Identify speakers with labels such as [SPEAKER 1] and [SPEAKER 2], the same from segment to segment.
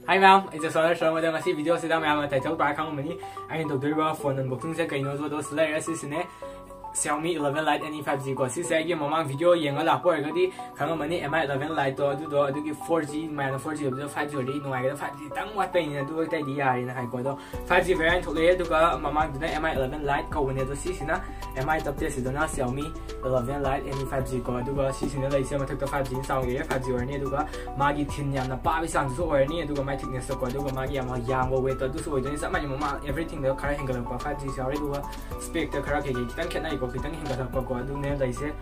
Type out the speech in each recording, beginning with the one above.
[SPEAKER 1] Hi ma'am, it's a solar show with a video sit down ma'am title back on money. I need to do a phone unboxing sa kayo no those layers is ne Xiaomi 11 Lite any 5G ko si sa yung mamang video yang la po ga di khang mani Mi 11 Lite to do ki 4G man 4G do 5G ri no ga 5G tang wat pe ni do tai di ya ri na hai ko do 5G variant thole do ga mamang do Mi 11 Lite ko ne do si sina Mi top test do na Xiaomi 11 Lite any 5G ko do ga si sina lai se ma thak to 5G sang ye 5G or ne do ga ma gi thin yam na pa bi sang so or ni do ga mai thickness ko do ga ma gi ma yang wo weight do so do ni sa ma ma everything do khara hang ga 5G sa ri do ga spec to khara ke kitang khet na ko kitang hing ga ko do ne lai se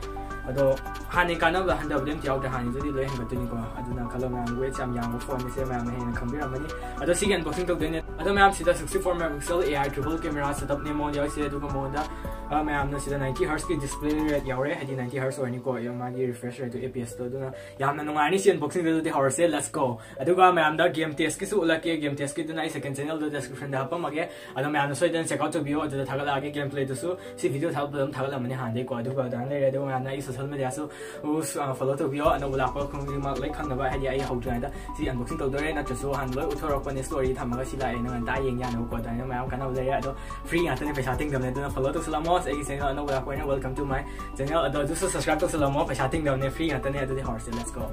[SPEAKER 1] ado hani kana ba handa blem tiaw da hani jodi loi hang ga tuni ko aduna kala ma weight sam yang wo phone ni se ma he na khambira mani ado second unboxing to de ne ado ma am sida 64 megapixel AI triple camera setup ne mo ya se do ko mo da ma am na sida 90Hz ki display rate yaw re hadi 90Hz or ni ko ya ma gi refresh rate to APS to do na ya na nungai ni se unboxing de de horse let's go ado ga ma am da game test ki su la ke game test ki do na second channel do description da pa ma ge ado ma am so den check out to video ado thaga la ge gameplay to su si video thal bum thaga la mani han de ko ado ga da le do ma na i social media su follow to video ado la ko khung ma like khang na ba hadi ai hau trai da si unboxing to do re na so han loi uthorok pa ni story thamaga si la ai na da yeng ya no ko da ma am kana le ado free ya tane paisa ting dam ne do follow to salamo ai channel no la ko na welcome to my channel ado do subscribe to salamo paisa ting dam ne free ya tane ado de horse let's go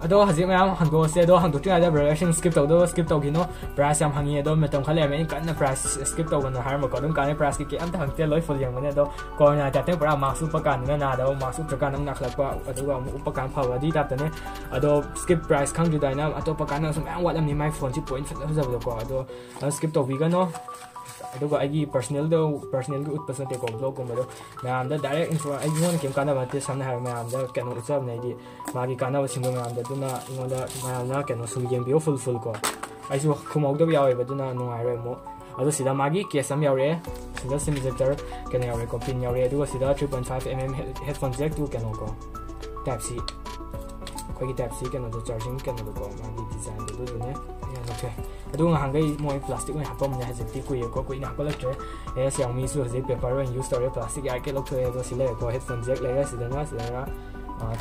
[SPEAKER 1] ado haji ma hang do se do hang do tya da version skip to gi no price am hangi do metam khale me kan na price skip to no har ma ko dum kan price ki am ta hang te loi full yang ne do ko na ta te pra ma su pa kan na do ma su tra kan na khla pa ado ga mu pa kan pha wa di ta ne ado skip price khang ju dai na ato pa kan na sum ang wat am ni my phone chi point fa za ko ado skip to vi ga no ado ga agi personal gi ut person te ko blog ko ma do na am da direct info ai won kem kana ba te sam na har ma am da kan no usab nei di ma gi kana ba sing ma am da du na ngo da ma na kan no sum gem bi full ko ai su khumau da yaw ba du na no ai re mo ado sida ma gi ke sam yaw re sida sim ejector kan yaw re ko pin yaw re adu ga sida 3.5mm headphone jack tu kan ko type C ko gi type C kan no charging kan no ko ma gi design du ne okay adu nga hangai moi plastic mai hapom nya hajeti ku ye ko ina hapala tre e Xiaomi su hajeti paper and use story plastic ai ke lok thoi do sile ko headphone jack le ga sidana sidana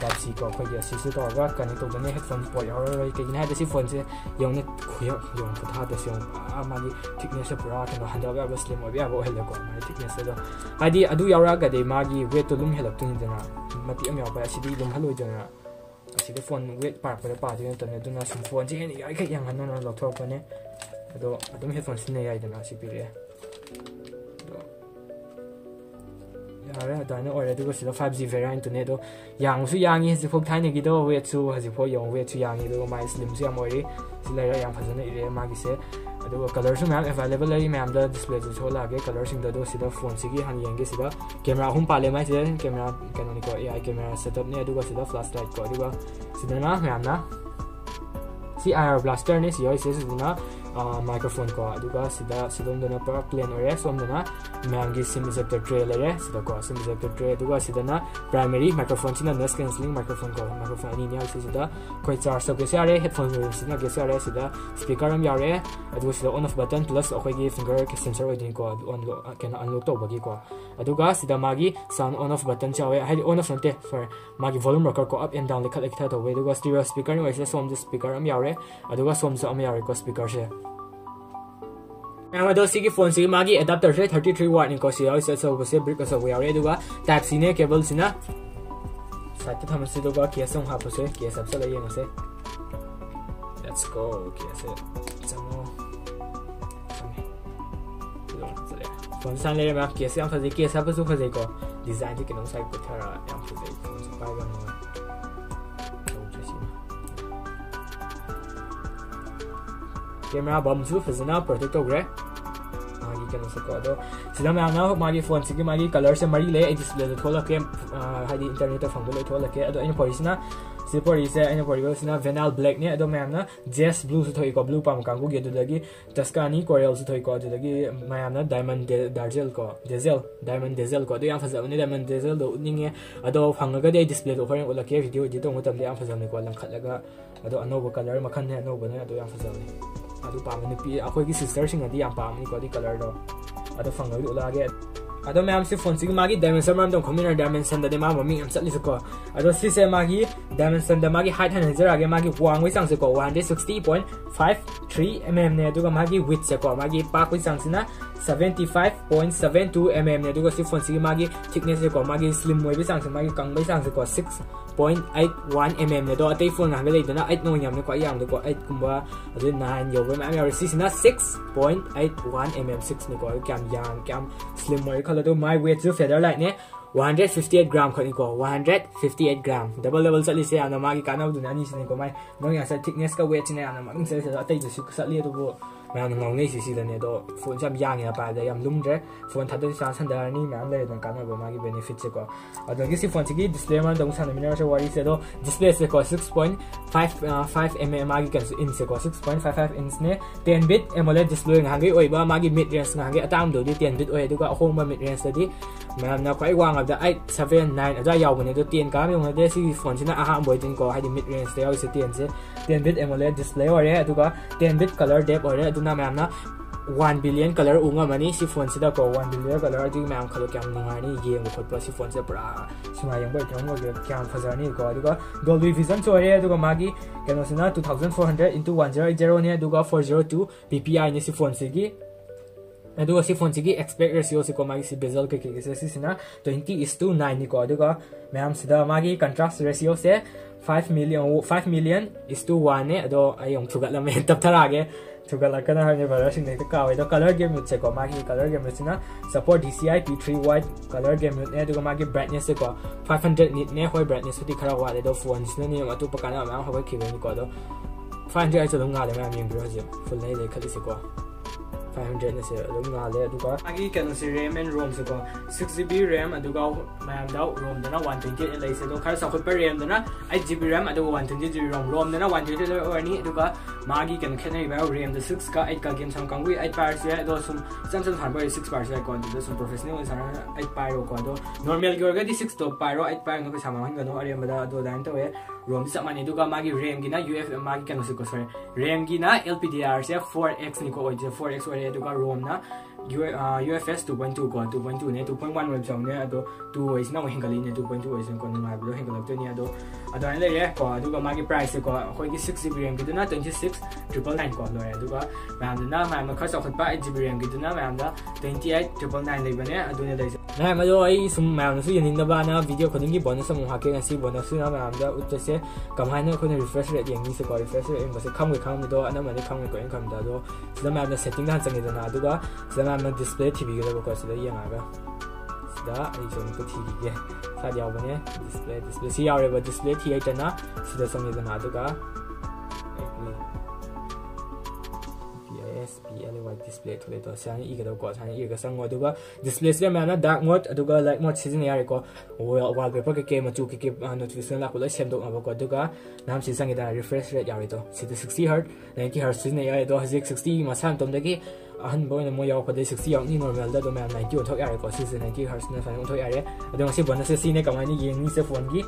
[SPEAKER 1] type C ko ko ye si su to ga kan to ne headphone po yo ro ke ina de si phone se yong ne khoyo yong ko tha de sion ma ni thickness pura kan handle ga slim mo bia bo hele ko ma thickness do adi adu yawra ga de ma gi weight to lum helak tu ni dana mati am yaw ba si di lum haloi dana si the phone weight par pa de to ne duna sum phone ji ni ai ka yang han no lo thok ko ne ado adum headphone sin ne ai dana si pi re ya re da ne ore du ko si 5G variant ne do yang su yang ni si phok thai ne gi do weight su ha si pho yong weight su yang ni do mai slim su am ore si la ya yang phazana ire ma gi se ado color su map available lai ma'am da display ju thola ge color sing da do si da phone si gi han yang ge si da camera hum pa le mai se camera canon ko AI camera setup ne adu ga si da flashlight ko adu ga si da na ma'am na si IR blaster ne si oi se si na microphone ko adu ga si da sidom da na pa plain ore som da na ma'am gi sim ejector tray le re si da ko sim ejector tray adu ga si da na primary microphone si na noise cancelling microphone ko microphone ni ne si da koi charge so ge sa re headphone si na ge sa re si da speaker am ya re adu si da on off button plus akhoi gi finger sensor oi din ko on lo can unlock to bagi ko adu ga si da ma gi sound on off button chawe hai on off nte for ma gi volume rocker ko up and down le khat ekha to we adu ga stereo speaker ni wai se som the speaker am ya re adu ga som so am ya re ko speaker se ado si ki phone si ma gi adapter se 33 watt ni ko si ai se so se brick so we ya re adu ga type C ne cable sina site ta tham se do ga ke song ha po se ke sab se la yeng se let's go ke se chamo phone san le ma ke se am phaje ke sab su phaje ko design ji ke nong sai ko thara am phaje phone su pa ga no camera bum su phazana protect ogre agi kan se ko do sida ma na ma gi phone si gi ma gi color se mari le display de thola ke hadi internet phang do le thola ke ado ina porisna si porise ina porisna vinyl black ne ado ma na jazz blue su thoi ko blue pam kan gu ge do dagi Tuscany coral su thoi ko do dagi ma na diamond diamond diesel ko do yang phaza ne diamond diesel do ninge ado phang ga de display do phang ola ke video di do ngotam de yang phaza ne ko lang khat laga ado anoba color makhan ne anoba ne ado yang phaza ne adu pa mani pi akhoi ki sister sing adi am pa mani ko di color do ado phang do la ge Ado ma'am से phone से मागी dimension ma'am तो खमिनर dimension the मा mummy हम चली को अदो सी से मागी डायमेंशन द मागी हाइट हन जरा गे मागी वांग वे सांग से को 160.53 mm ने अदो मागी विड्थ से को मागी पाक वे सांग से ना 75.72 mm ने अदो सी फोन से मागी थिकनेस से को मागी स्लिम वे भी सांग से मागी कंग वे सांग से को 6.81 mm ने दो अते फोन हंगे लेदना 8 नो याम ने को याम को 8 कुंबा अदो 9 यो वे मैम यार सी ना 6.81 mm 6 ने को क्या स्लिम वे खलो my weight जो feather light ने 158 ग्राम खनी को 158 ग्राम डबल चली से आना मागी काना दुना नि सिने को मैं ऐसा थिकनेस का वेट ने आना मागी से अतै जो चली तो मैं ngौनै सिसिदने दो फोन जब यांगे पादे याम लुमद्रे फोन थादो सानदरनी मैम ले दन काना बो मागी बेनिफिट से को अदोगी सी फोन सिगी डिस्प्ले मा दंग सान मिनर से वारी से दो डिस्प्ले से को 6.55 mm मागी कन इन से को 6.55 इंच ने 10 bit AMOLED display ngangai oiba magi mid range ngangai atam do di 10 bit oi aduga ahongba mid range di ma'am ना kwai wang da 879 ada yaubane do 10 ka yong de si phone sina aha boitin ko hadi mid range de se 10 se 10 bit AMOLED display ore aduga 10 bit color depth ore aduna ma'am ना 1 billion color unga mani si phone sida ko 1 billion color di ma'am khalo kyam nungani yeng khot pa si phone se pura sima yang bai kyam ge kyam phajani ko aduga Dolby Vision ore aduga magi keno sina 2400 into 180 ne aduga 402 ppi ne si phone se gi अदुगा सी phone सिगी aspect ratio से को मागी सी bezel के से सिना 20:9 नि को अदुगा ma'am सिदा मागी contrast ratio से 5 million is to 1 ने अदो आयम थुगला में तब थरागे थुगला कना हने बरा सिंग ने का वे दो कलर गेम से को मागी कलर गेम सिना support DCI P3 wide colour game ने अदुगा मागी ब्राइटनेस से को 500 nit ने होय ब्राइटनेस थि खरा वाले दो फोन सिना ने अतु पकाना मैम होय खिबे नि को दो 500 ai चलो ngal मैम यंग ब्रो जे फुल नै ले खलि से को 500 ne se adum ngale aduga agi kanu se RAM and ROM se ko 6GB RAM aduga ma'am दा ROM दना 128 lai se do khar sa khut par RAM दना 8GB RAM aduga 128GB ROM दना 128 orni aduga magi kan khenai ba RAM the 6 ka 8 ka game sam kangui 8 par se do sum Samsung phan ba 6 par se ko do sum professional sa 8 par ko do normal gi orga di 6 to par 8 par no ka sama han gano RAM da do dan to e ROM sa mani aduga magi RAM gi na UFS magi kanu se ko sorry RAM gi na LPDDR se 4x ni ko oje 4x ore aduga ROM na UFS 2.2 ko 2.2 ne 2.1 web jam ne ado 2 is na hingali ne 2.2 is ko ma blo hingalak to ni ado ado ne le ko aduga magi price ko khoi gi 6GB RAM gi duna 26999 ko lo aduga mam na mam ka sa khot pa 8GB RAM gi duna mam da 28999 le bane ado ne le na ma do ai sum mam su yin da ba na video ko dingi bonus mu ha ke na si bonus na mam da ut se kam hai na ko ne refresh rate yang ni se ko refresh rate mo se kham do ana ma ne kham ko en kham da do da mam da setting da chang da na aduga मैं display थी को सिदा यंगागा सिदा आई zone को थी के साथ यावने display सी यावरे display थी आइतना सिदा समझना दुगा PLY display थोले तो सानी इगदो को सानी इग संगो दुगा डिस्प्ले से मैना डार्क मोड दुगा लाइट मोड सिजन यारे को वॉलपेपर के मचू के नोटिफिकेशन ला को ल सेम दो को दुगा नाम से संगे दा रिफ्रेश रेट यारे तो सिदा 60 हर्ट्ज 90 हर्ट्ज सिजन यारे तो हजिक 60 मसान तुम दगी अहन बोय मो याव पदे 60 यावनी नॉर्मल दा दो मैं 90 उठो यारे को सिजन 90 हर्ट्ज ने फाइन उठो यारे अदो से बोनस से सीने कमानी येनी से फोन की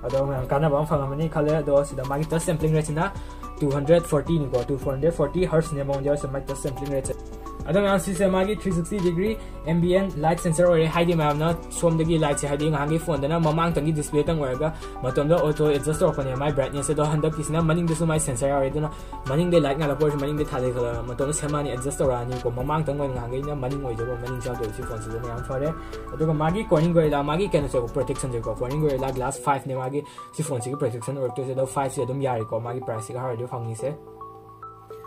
[SPEAKER 1] अदो मैं काना बम फंगमनी खले दो सिदा मागी टच सैंपलिंग रेट ना 240 ni ko 240 hertz ne mon dia sama touch sampling rate adang ang si magi 360 degree ambient light sensor ore haidi ma na som dagi light se haidi ngangi phone da na mamang tangi display tang orga matom da auto adjust or pane my brightness do handa kisna maning de my sensor ore da na maning de light ngala por maning de thale khala matom sema ni adjust or ani ko mamang tang ngangi na maning oi do maning cha do si phone se da na fare aduga magi corning gorilla magi ken se protection je ko corning gorilla glass 5 ne magi si phone se protection work to se do 5 se dum yari ko magi price ga har fangi se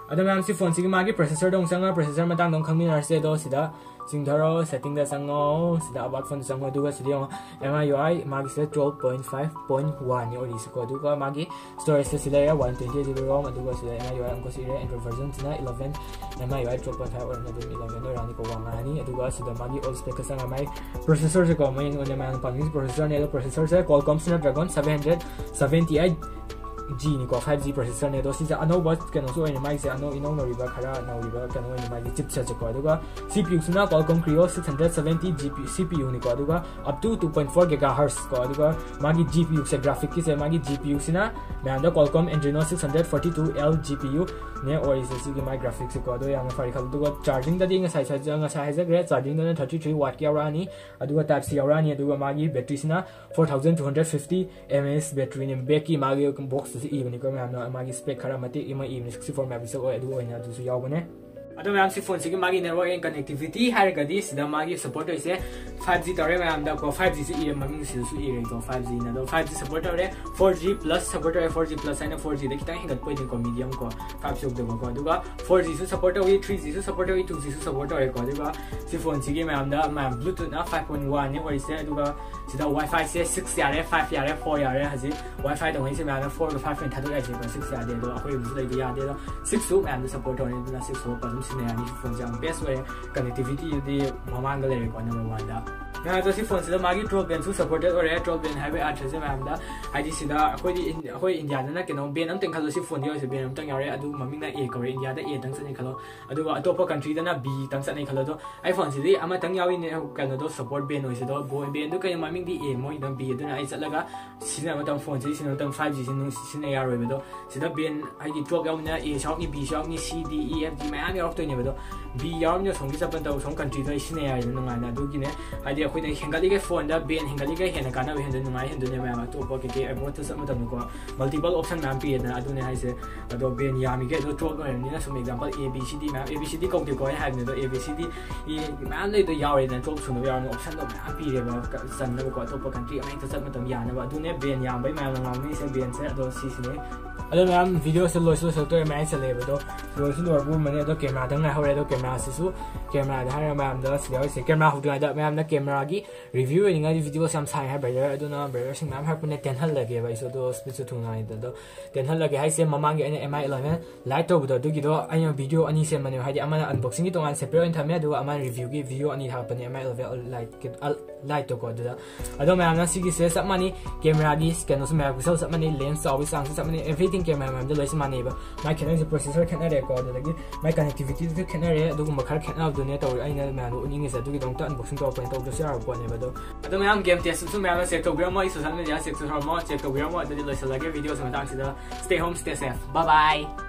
[SPEAKER 1] Adam ma'am C phone सिगी मागी processor दong संगा processor मतang dong khangmi nar se do sida singtharo setting da sango sida about phone sango duga sida MIUI magi se 12.5.1 ni ori se ko duga magi storage se sida 128GB ROM duga sida MIUI angko sida Android version sina 11 MIUI 12.5 or na 11 rani ko wangani duga sida magi all spec sanga mai processor se ko mai on man pangis processor ne processor se Qualcomm Snapdragon 778 5G นี่ก็ 5G processor เนี่ยตัวสิจะอันนู้นกันนู้นส่วนนี้จะอันนู้นอินโนริบะขราอันนู้นริบะกันนู้นนี่chipset จะก็ดูว่า CPU สุนัข Qualcomm Creo 670 GPU CPU นี่ก็ดูว่า up to 2.4 GHz ก็ดูว่ามากี่ GPU เซ graphic ที่เซมากี่ GPU สินะแม้อันนั้น Qualcomm Adreno 642L GPU เนี่ย or สิกี่มา graphics ก็ดูอย่างไฟเขาดูว่า charging ได้ยังไงใช้ให้จะ great charging ได้33 watt กี่รานี่ดูว่า Type C รานี่ดูว่ามากี่ battery สินะ 4250 mAh battery เนี่ย back กี่มากี่ box สิอีมันก็ไม่อันมากี่ spec ขรามาที่มาอีมัน64 megapixel ดูว่าเนี่ยดูสุดยอดเนี่ยअदो ma'am से phone से मागी network and connectivity हारगदी सिदा मागी support होइसे 5G तरे ma'am दा को 5G से ई ममिंग सिसु ई रे तो 5G ना दो 5G सपोर्ट करे 4G प्लस सपोर्ट करे 4G प्लस आइना 4G दे किता हिगत पोइ को मीडियम को काप सोक दे को दुगा 4G से सपोर्ट होई 3G से सपोर्ट होई 2G से सपोर्ट होई को दुगा से फोन से मैम दा मैम ब्लूटूथ ना 5.1 ने होइसे दुगा सिदा वाईफाई से 6 यारे 5 यारे 4 यारे हजि वाईफाई तो होइसे मैम 4 को 5 थादो यासे 6 यारे दो अखोइ बुझ लइ यादे दो 6 सु मैम सपोर्ट होने दुना 6 को पदम सिने यानी phone best way connectivity di mamang gale ko number 1 da na to si phone sida magi broadband su supported or broadband highway address ma'am da id sida akoi india na keno ben am teng khalo si phone di ben am tang yare adu maming na a ko india da a tang sani khalo adu atopa country da na b tang sani khalo do iphone sidi ama tang yawi ne kano do support ben oi sido bo ben do kay maming di a mo idam b da na ai chatlaga sina ma tang phone sina tang 5G sina yaro be do sida ben ai di drop yaw na a shop ni b shop ni c d e f g ma am yaw to ni be do B यार ने सोंगी सब तो song country तो इसी ने यार इन्होंने माना दो कि ने आइडिया कोई नहीं हिंगाली के फोन दा बेन हिंगाली के है ना काना वे हिंदू नुमाई हिंदू ने मैं तो पके के अब तो सब मतलब को मल्टीपल ऑप्शन मैम पे ना अदु ने है से अदो बेन यामी के तो ट्रोल और ने some example A B C D ma'am A B C D को को है ने तो A B C D ये मैम ने तो यार ने ट्रोल सुनो यार ऑप्शन तो मैम पे रे बा सन ने को तो प कंट्री में तो सब मतलब यार ने अदु ने बेन याम भाई मैम लंगा में से बेन से अदो सी ने अदो मैम वीडियो से लोइस तो मैं चले बतो लोइस लोर बु मने तो कैमरा दंग ना होरे तो कैमरा सिसु कैमरा दा हर मैम दा से कैमरा हुदु दा मैम दा कैमरा की रिव्यू निगा वीडियो सम साइ है ब्रदर अदुना ब्रदर सिंग मैम हर पुने 10 हल लगे भाई सो तो स्पीड से थुना दा 10 हल लगे हाइ से ममांग के MI 11 लाइट तो बदो दुगी दो आइ वीडियो अनि से मने हाइ अमा अनबॉक्सिंग की तोंगान सेपरेट इन थमे दो अमा रिव्यू की वीडियो अनि हापने MI 11 लाइट तो को दा अदो मैम ना सिगी से सब मानी कैमरा की स्कैन उस मेगापिक्सल सब मानी लेंस साउंड सांग सब मानी एवरीथिंग कैमरा मैम द मानी बा माइ कैनन से प्रोसेसर खेना रे को दगी माइ कनेक्टिविटी से खेना रे दुगु मखर खेना दुने तो आइना मैम उनिंग से दुगी दंग अनबॉक्सिंग तो अपन तो यार को ने बदो अदो मैम गेम टेस्ट सु मैम चेक तो बिरमो सोशल मीडिया चेक तो बिरमो चेक तो बिरमो अदि लइसलागे वीडियो से मतांग से stay home stay safe bye bye